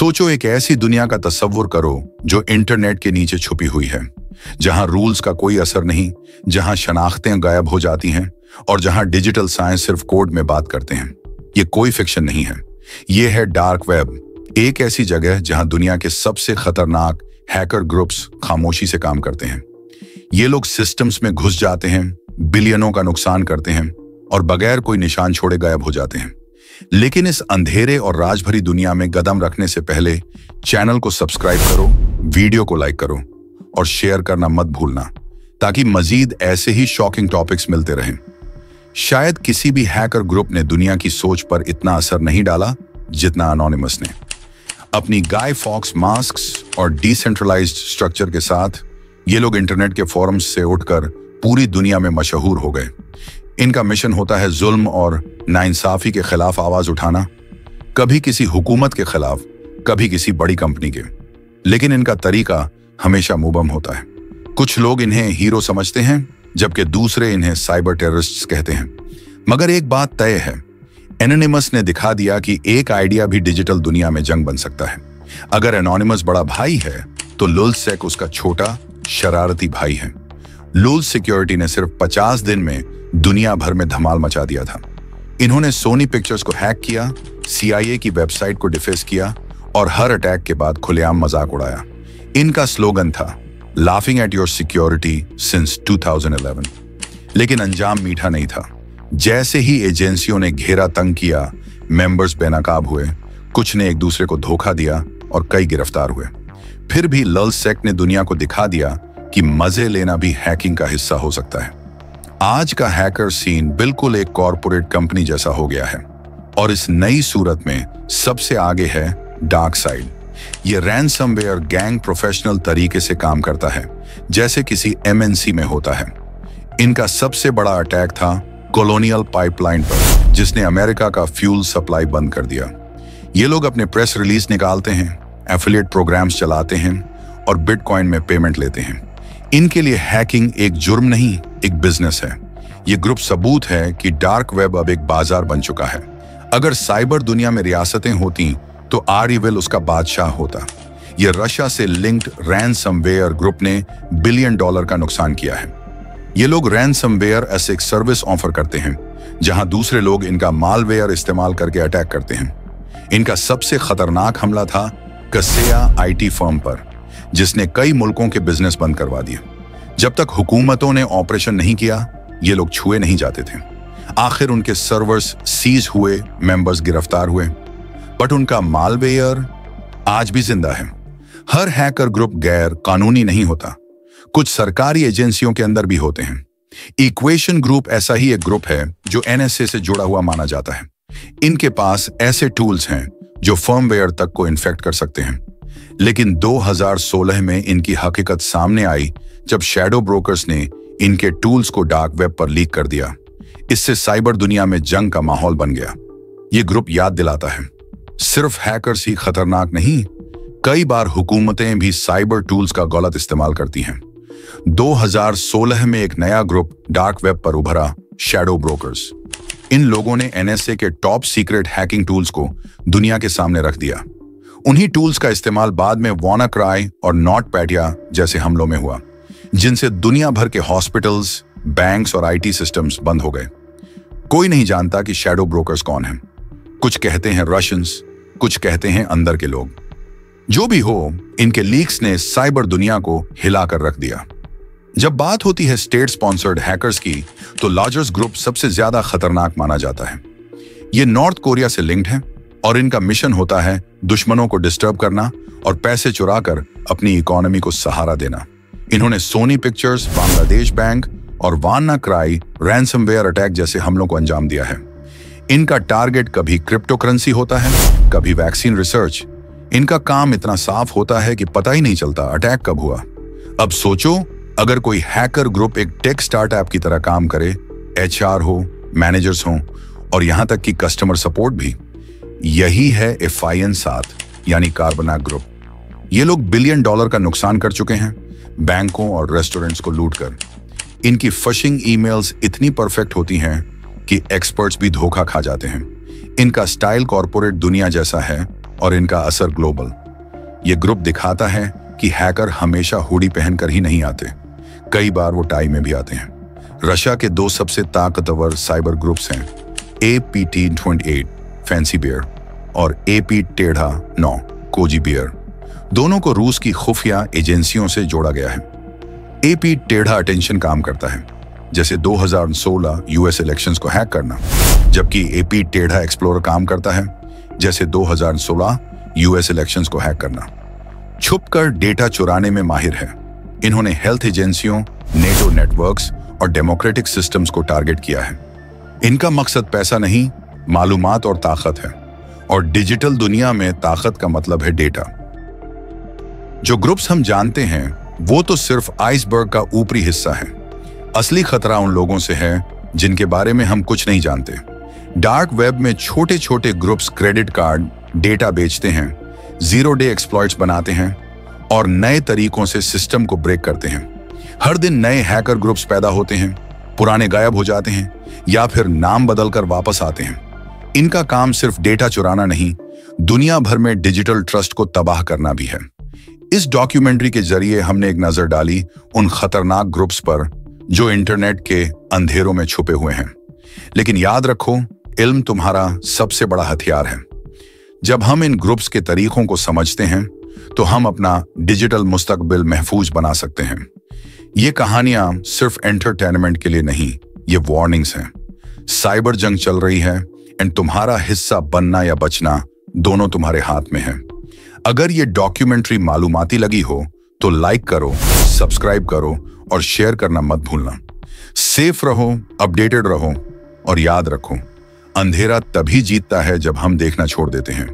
सोचो, एक ऐसी दुनिया का तस्वुर करो जो इंटरनेट के नीचे छुपी हुई है, जहां रूल्स का कोई असर नहीं, जहां शनाख्तें गायब हो जाती हैं और जहां डिजिटल साइंस सिर्फ कोड में बात करते हैं। ये कोई फिक्शन नहीं है, ये है डार्क वेब, एक ऐसी जगह जहां दुनिया के सबसे खतरनाक हैकर ग्रुप्स खामोशी से काम करते हैं। ये लोग सिस्टम्स में घुस जाते हैं, बिलियनों का नुकसान करते हैं और बगैर कोई निशान छोड़े गायब हो जाते हैं। लेकिन इस अंधेरे और राज भरी दुनिया में कदम रखने से पहले चैनल को सब्सक्राइब करो, वीडियो को लाइक करो और शेयर करना मत भूलना, ताकि मजीद ऐसे ही शॉकिंग टॉपिक्स मिलते रहें। शायद किसी भी हैकर ग्रुप ने दुनिया की सोच पर इतना असर नहीं डाला जितना एनोनिमस ने। अपनी गाय फॉक्स मास्क्स और डिसेंट्रलाइज्ड स्ट्रक्चर के साथ ये लोग इंटरनेट के फोरम्स से उठकर पूरी दुनिया में मशहूर हो गए। इनका मिशन होता है जुल्म और नाइंसाफी के खिलाफ आवाज उठाना, कभी किसी हुकूमत के खिलाफ, कभी किसी बड़ी कंपनी के। लेकिन इनका तरीका हमेशा मुबम होता है। कुछ लोग इन्हें हीरो समझते हैं, जबकि दूसरे इन्हें साइबर टेररिस्ट्स कहते हैं। मगर एक बात तय है, एनोनिमस ने दिखा दिया कि एक आइडिया भी डिजिटल दुनिया में जंग बन सकता है। अगर एनोनिमस बड़ा भाई है तो लुल्जसेक उसका छोटा शरारती भाई है। लुल्ज सिक्योरिटी ने सिर्फ 50 दिन में दुनिया भर में धमाल मचा दिया था। इन्होंने सोनी पिक्चर्स को हैक किया, CIA की वेबसाइट को डिफेस किया और हर अटैक के बाद खुलेआम मजाक उड़ाया। इनका स्लोगन था laughing at your security since 2011। लेकिन अंजाम मीठा नहीं था। जैसे ही एजेंसियों ने घेरा तंग किया, मेंबर्स बेनकाब हुए, कुछ ने एक दूसरे को धोखा दिया और कई गिरफ्तार हुए। फिर भी लुल्जसेक ने दुनिया को दिखा दिया कि मजे लेना भी हैकिंग का हिस्सा हो सकता है। आज का हैकर सीन बिल्कुल एक कॉरपोरेट कंपनी जैसा हो गया है और इस नई सूरत में सबसे आगे है डार्क साइड। ये रैनसमवेयर गैंग प्रोफेशनल तरीके से काम करता है, जैसे किसी MNC में होता है। इनका सबसे बड़ा अटैक था कॉलोनियल पाइपलाइन पर, जिसने अमेरिका का फ्यूल सप्लाई बंद कर दिया। ये लोग अपने प्रेस रिलीज निकालते हैं, एफिलिएट प्रोग्राम्स चलाते हैं और बिटकॉइन में पेमेंट लेते हैं। इनके लिए हैकिंग एक जुर्म नहीं, एक बिजनेस है। ये ग्रुप सबूत है कि डार्क वेब अब एक बाजार बन चुका है। अगर साइबर दुनिया में रियासतें होती तो आरईविल उसका बादशाह होता। ये रशिया से लिंक्ड रैनसमवेयर ग्रुप ने $1 बिलियन का नुकसान किया है। ये लोग रैनसमवेयर एज एक सर्विस ऑफर करते हैं, जहां दूसरे लोग इनका मालवेयर इस्तेमाल करके अटैक करते हैं। इनका सबसे खतरनाक हमला था कसेया IT फर्म पर, जिसने कई मुल्कों के बिजनेस बंद करवा दिए। जब तक हुकूमतों ने ऑपरेशन नहीं किया, ये लोग छुए नहीं जाते थे। आखिर उनके सर्वर्स सीज हुए, मेंबर्स गिरफ्तार हुए, बट उनका मालवेयर आज भी जिंदा है। हर हैकर ग्रुप गैर कानूनी नहीं होता, कुछ सरकारी एजेंसियों के अंदर भी होते हैं। इक्वेशन ग्रुप ऐसा ही एक ग्रुप है जो NSA से जुड़ा हुआ माना जाता है। इनके पास ऐसे टूल्स हैं जो फर्मवेयर तक को इन्फेक्ट कर सकते हैं। लेकिन 2016 में इनकी हकीकत सामने आई, जब शैडो ब्रोकर्स ने इनके टूल्स को डार्क वेब पर लीक कर दिया। इससे साइबर दुनिया में जंग का माहौल बन गया। ये ग्रुप याद दिलाता है, सिर्फ हैकर्स ही खतरनाक नहीं, कई बार हुकूमतें भी साइबर टूल्स का गलत इस्तेमाल करती हैं। 2016 में एक नया ग्रुप डार्क वेब पर उभरा, शैडो ब्रोकर्स। इन लोगों ने NSA के टॉप सीक्रेट हैकिंग टूल्स को दुनिया के सामने रख दिया। उन्हीं टूल्स का इस्तेमाल बाद में WannaCry और NotPetya जैसे हमलों में हुआ, जिनसे दुनिया भर के हॉस्पिटल्स, बैंक्स और IT सिस्टम्स बंद हो गए। कोई नहीं जानता कि शैडो ब्रोकर्स कौन हैं। कुछ कहते हैं रशियंस, कुछ कहते हैं अंदर के लोग। जो भी हो, इनके लीक्स ने साइबर दुनिया को हिलाकर रख दिया। जब बात होती है स्टेट स्पॉन्सर्ड हैकर्स की, तो लार्जर्स ग्रुप सबसे ज्यादा खतरनाक माना जाता है। ये नॉर्थ कोरिया से लिंक्ड है और इनका मिशन होता है दुश्मनों को डिस्टर्ब करना और पैसे चुराकर अपनी इकोनॉमी को सहारा देना। इन्होंने सोनी पिक्चर्स, बांग्लादेश बैंक और WannaCry रैनसमवेयर अटैक जैसे हमलों को अंजाम दिया है। इनका टारगेट कभी क्रिप्टो करेंसी होता है, कभी वैक्सीन रिसर्च। इनका काम इतना साफ होता है कि पता ही नहीं चलता अटैक कब हुआ। अब सोचो, अगर कोई हैकर ग्रुप एक टेक स्टार्टअप की तरह काम करे, HR हो, मैनेजर्स हो और यहां तक कि कस्टमर सपोर्ट भी। यही है FIN7 यानी कार्बनाक ग्रुप। ये लोग $1 बिलियन का नुकसान कर चुके हैं, बैंकों और रेस्टोरेंट्स को लूटकर। इनकी फिशिंग ईमेल्स इतनी परफेक्ट होती हैं कि एक्सपर्ट्स भी धोखा खा जाते हैं। इनका स्टाइल कॉर्पोरेट दुनिया जैसा है और इनका असर ग्लोबल। ये ग्रुप दिखाता है कि हैकर हमेशा हुडी पहनकर ही नहीं आते, कई बार वो टाई में भी आते हैं। रशिया के 2 सबसे ताकतवर साइबर ग्रुप्स हैं, AP-28 फैंसी बियर और AP-9 कोजी बियर। दोनों को रूस की खुफिया एजेंसियों से जोड़ा गया है। AP-10 अटेंशन काम करता है, जैसे 2016 यूएस इलेक्शंस को हैक करना, जबकि AP-10 एक्सप्लोरर काम करता है, जैसे 2016 यूएस इलेक्शंस को हैक करना। छुपकर डेटा चुराने में माहिर है। इन्होंने हेल्थ एजेंसियों, नेटो नेटवर्क्स और डेमोक्रेटिक सिस्टम्स को टारगेट किया है। इनका मकसद पैसा नहीं, मालूमात और ताकत है, और डिजिटल दुनिया में ताकत का मतलब है डेटा। जो ग्रुप्स हम जानते हैं वो तो सिर्फ आइसबर्ग का ऊपरी हिस्सा है। असली खतरा उन लोगों से है जिनके बारे में हम कुछ नहीं जानते। डार्क वेब में छोटे छोटे ग्रुप्स क्रेडिट कार्ड डेटा बेचते हैं, जीरो डे एक्सप्लॉइट्स बनाते हैं और नए तरीकों से सिस्टम को ब्रेक करते हैं। हर दिन नए हैकर ग्रुप्स पैदा होते हैं, पुराने गायब हो जाते हैं या फिर नाम बदलकर वापस आते हैं। इनका काम सिर्फ डेटा चुराना नहीं, दुनिया भर में डिजिटल ट्रस्ट को तबाह करना भी है। इस डॉक्यूमेंट्री के जरिए हमने एक नजर डाली उन खतरनाक ग्रुप्स पर जो इंटरनेट के अंधेरों में छुपे हुए हैं। लेकिन याद रखो, इल्म तुम्हारा सबसे बड़ा हथियार है। जब हम इन ग्रुप्स के तरीकों को समझते हैं तो हम अपना डिजिटल मुस्तकबिल महफूज बना सकते हैं। ये कहानियां सिर्फ एंटरटेनमेंट के लिए नहीं, ये वार्निंग्स हैं। साइबर जंग चल रही है एंड तुम्हारा हिस्सा बनना या बचना दोनों तुम्हारे हाथ में है। अगर ये डॉक्यूमेंट्री मालूमाती लगी हो तो लाइक करो, सब्सक्राइब करो और शेयर करना मत भूलना। सेफ रहो, अपडेटेड रहो और याद रखो, अंधेरा तभी जीतता है जब हम देखना छोड़ देते हैं।